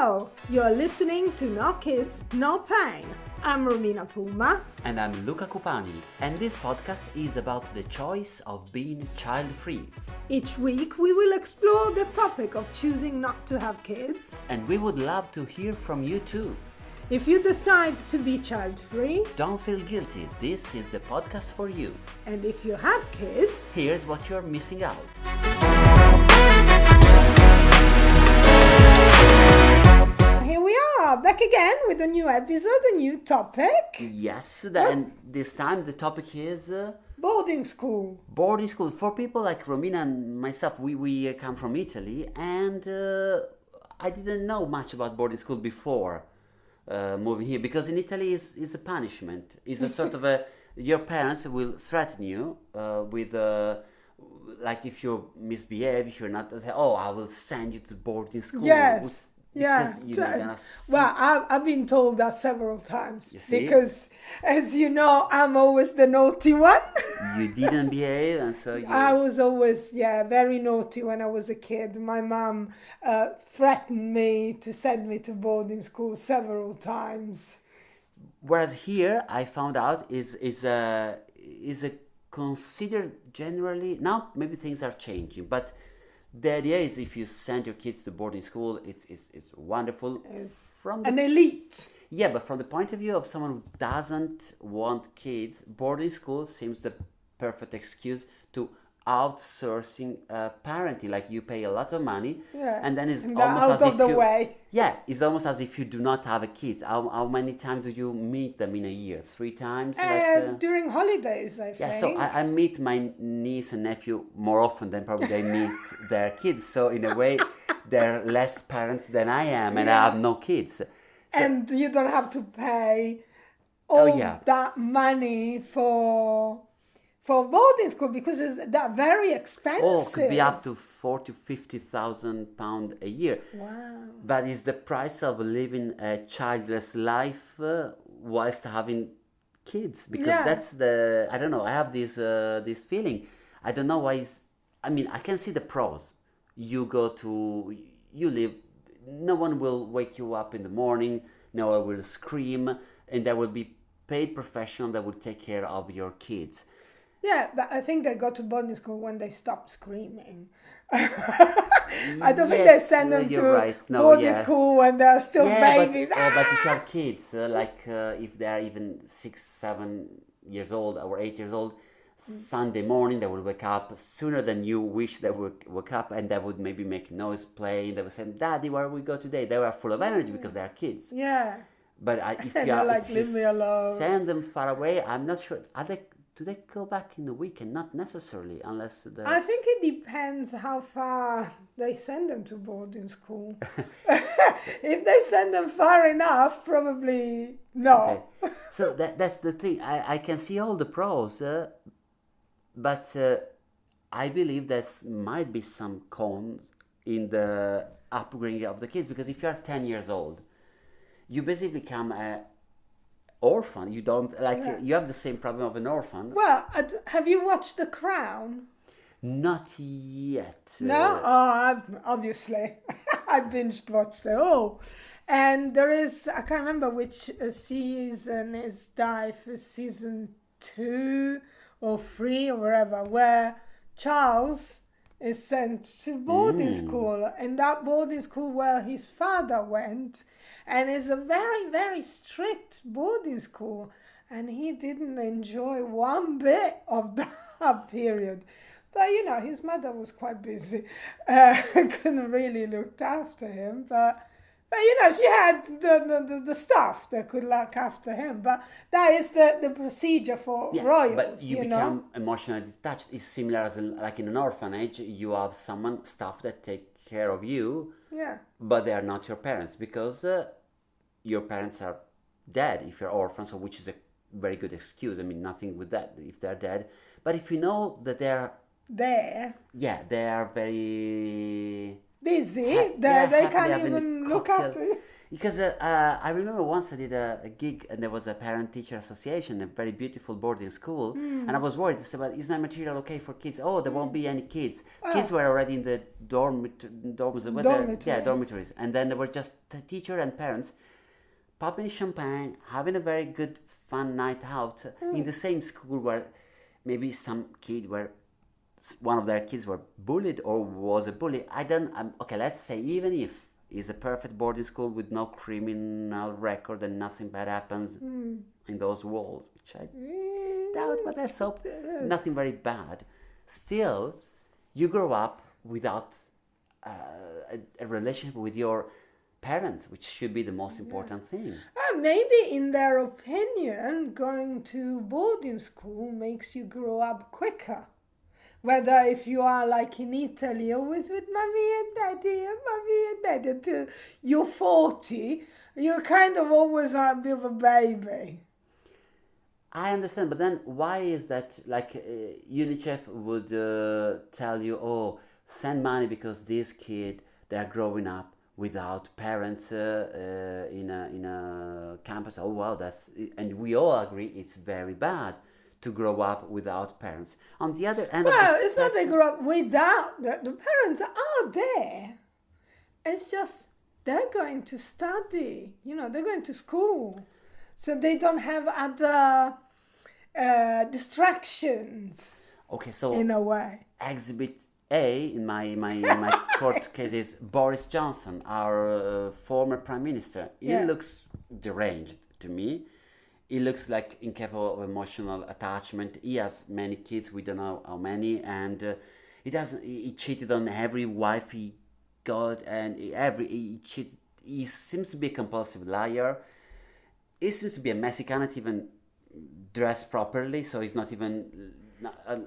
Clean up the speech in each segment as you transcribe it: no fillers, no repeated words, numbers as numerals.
Hello, you're listening to No Kids, No Pain. I'm Romina Puma. And I'm Luca Cupani, and this podcast is about the choice of being child-free. Each week we will explore the topic of choosing not to have kids. And we would love to hear from you too. If you decide to be child-free, Don't feel guilty, this is the podcast for you. and if you have kids, Here's what you're missing out. here we are, back again with a new episode, a new topic. Yes, and this time the topic is Boarding school. boarding school. For people like Romina and myself, we come from Italy, and I didn't know much about boarding school before moving here, because in Italy is a punishment. It's a sort of a, your parents will threaten you with like if you misbehave, if you're not, they say, oh, I will send you to boarding school. Yes. Yeah, Because you're gonna well, I've been told that several times. You see? Because, as you know, I'm always the naughty one. you didn't behave, and so you. I was always, very naughty when I was a kid. My mom threatened me to send me to boarding school several times. Whereas here, I found out is a considered generally, now maybe things are changing, but the idea is if you send your kids to boarding school, it's wonderful. From An elite. Yeah, but from the point of view of someone who doesn't want kids, boarding school seems the perfect excuse to outsourcing parenting. Like you pay a lot of money, and then it's And almost out as of if the you. way. Yeah, it's almost as if you do not have a kid. How many times do you meet them in a year? 3 times? During holidays, I think. Yeah, so I meet my niece and nephew more often than probably they meet their kids. So in a way, they're less parents than I am, and I have no kids. So, And you don't have to pay all yeah. that money for boarding school because it's that very expensive. it could be up to 40 to 50,000 pounds a year. Wow. But it's the price of living a childless life whilst having kids, because that's the, I don't know, I have this feeling. I don't know why I can see the pros. You live, no one will wake you up in the morning, no one will scream, and there will be paid professional that will take care of your kids. Yeah, but I think they go to boarding school when they stop screaming. I don't think they send them to boarding school when they're still babies. But if you have kids, if they are even 6, 7 years old or 8 years old, Sunday morning they will wake up sooner than you wish they would wake up, and they would maybe make noise playing. They would say, "Daddy, where we go today?" They were full of energy because they are kids. Yeah. But if you leave me alone. send them far away, I'm not sure. Do they go back in the weekend? Not necessarily, unless I think it depends how far they send them to boarding school. If they send them far enough, probably no. Okay. So that's the thing. I can see all the pros, but I believe there might be some cons in the upbringing of the kids, because if you are 10 years old, you basically become a orphan. You don't you have the same problem of an orphan. Well, have you watched The Crown? Not yet. No? Obviously. I binged watched it all. And there is, I can't remember which season is season 2 or 3 or wherever, where Charles is sent to boarding school. And that boarding school where his father went, and it's a very, very strict boarding school. And he didn't enjoy one bit of that period. But, his mother was quite busy. Couldn't really look after him. But she had the staff that could look after him. But that is the procedure for royals, but you become emotionally detached. It's similar as like in an orphanage. You have staff that take care of you. Yeah. But they are not your parents, because your parents are dead if you're orphans, so which is a very good excuse. Nothing with that if they're dead. But if you know that they're there, they are very busy. They can't even look after you. Because I remember once I did a gig and there was a parent-teacher association, a very beautiful boarding school, and I was worried. I said, "Well, is my material okay for kids?" Oh, there won't be any kids. Kids were already in the dormitories, and then there were just the teacher and parents popping champagne, having a very good fun night out in the same school where maybe some kid were one of their kids were bullied or was a bully. Okay, let's say even if it's a perfect boarding school with no criminal record and nothing bad happens in those walls, which I doubt, but let's hope nothing very bad. Still, you grow up without a relationship with your parents, which should be the most important thing. Maybe in their opinion, going to boarding school makes you grow up quicker. Whether if you are like in Italy, always with mommy and daddy until you're 40, you're kind of always a bit of a baby. I understand, but then why is that? Like UNICEF would tell you, oh, send money because this kid, they're growing up without parents in a campus. Oh wow, and we all agree it's very bad to grow up without parents. On the other end, it's not they grow up without the parents are there. It's just they're going to study. They're going to school, so they don't have other distractions. Okay, so in a way, Exhibit A in my court case is Boris Johnson, our former prime minister. He looks deranged to me. He looks like incapable of emotional attachment. He has many kids, we don't know how many, and he cheated on every wife he got, and he seems to be a compulsive liar. He seems to be a mess. He cannot even dress properly, so he's not even.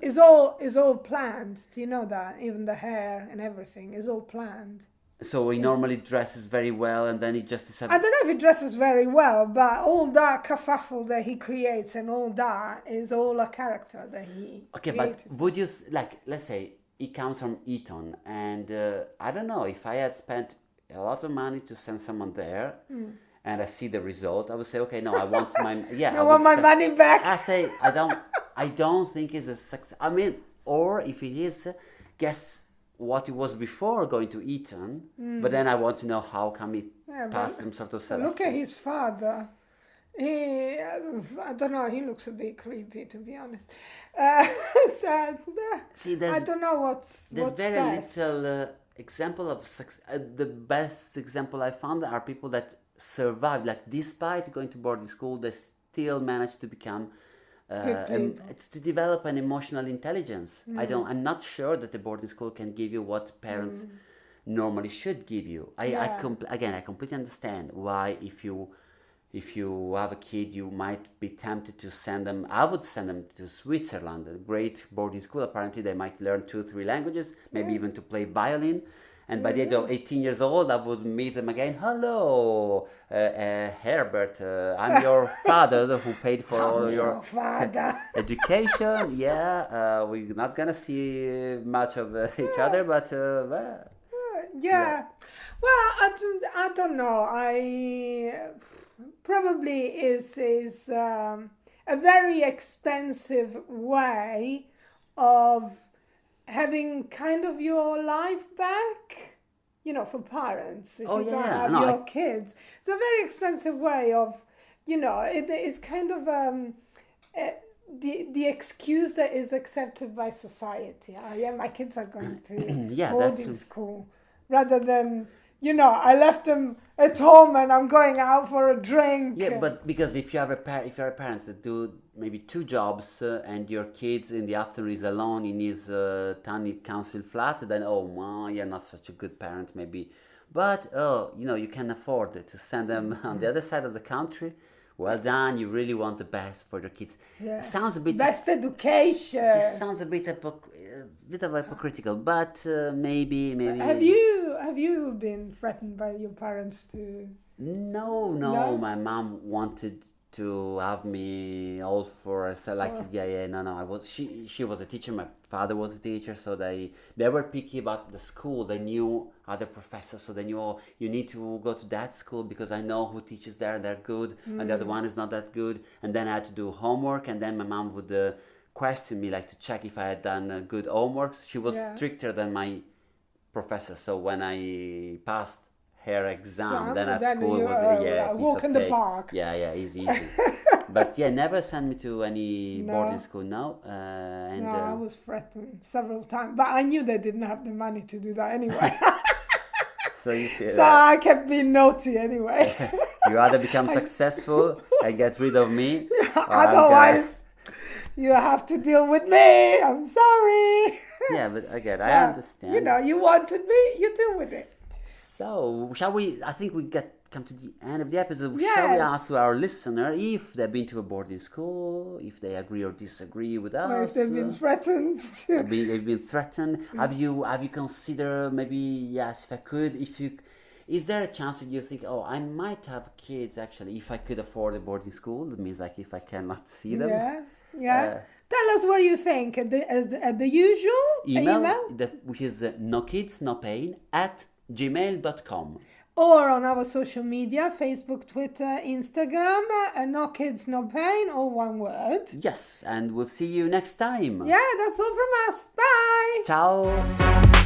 It's all planned. Do you know that? Even the hair and everything is all planned. So he normally dresses very well, and then he just decides. I don't know if he dresses very well, but all that kerfuffle that he creates and all that is all a character that he. Okay, created. but would you let's say he comes from Eton, and I don't know if I had spent a lot of money to send someone there, and I see the result, I would say, okay, no, I want my I want my money back. I say I don't think it's a success. I mean, or if it is, guess what it was before going to Eton, but then I want to know how come he passed some sort of selection. Look at his father. I don't know, he looks a bit creepy, to be honest. See, I don't know what's very best. little example of success. The best example I found are people that survive, like despite going to boarding school, they still manage to become to develop an emotional intelligence. I'm not sure that the boarding school can give you what parents normally should give you. I completely understand why if you have a kid, you might be tempted to send them. I would send them to Switzerland, a great boarding school. Apparently they might learn 2-3 languages, maybe even to play violin. And by the age of 18 years old, I would meet them again. Hello, Herbert. I'm your father who paid for all your education. Yeah, we're not gonna see much of each other, but yeah. Well, I don't know. I probably is a very expensive way of having kind of your life back, for parents, if you don't have your kids. It's a very expensive way of, it's kind of the excuse that is accepted by society. My kids are going to boarding school, rather than, I left them at home and I'm going out for a drink. Yeah, but because if you are parents that do maybe 2 jobs and your kids in the afternoon is alone in his tiny council flat, then you're not such a good parent maybe. But you can afford to send them on the other side of the country. Well done, you really want the best for your kids. Yeah. Sounds a bit best education. It sounds a bit of hypocritical, but maybe. Have you been threatened by your parents to? No. My mom wanted to have me all for so like no, I was she was a teacher, my father was a teacher, so they were picky about the school. They knew other professors, so they knew, oh, you need to go to that school because I know who teaches there, they're good, and the other one is not that good. And then I had to do homework, and then my mom would question me, like, to check if I had done good homework. She was stricter than my professor, so when I passed her exam, then at school was a walk in the park. Yeah, easy. But yeah, never sent me to any boarding school now. And I was threatened several times, but I knew they didn't have the money to do that anyway. so you see so I kept being naughty anyway. You either become successful and get rid of me, or otherwise you have to deal with me. I'm sorry. Yeah, but again, I understand. You know, you wanted me, you deal with it. So, shall we? I think we come to the end of the episode. Yes. Shall we ask our listener if they've been to a boarding school, if they agree or disagree with us? Or if they've been threatened. They've been threatened. Have you considered maybe, yes, if I could, is there a chance that you think, oh, I might have kids actually if I could afford a boarding school? That means like if I cannot see them. Yeah. Tell us what you think at the usual email. Which is nokidsnopain @gmail.com. Or on our social media, Facebook, Twitter, Instagram, No Kids, No Pain, all one word. Yes, and we'll see you next time. Yeah, that's all from us. Bye. Ciao.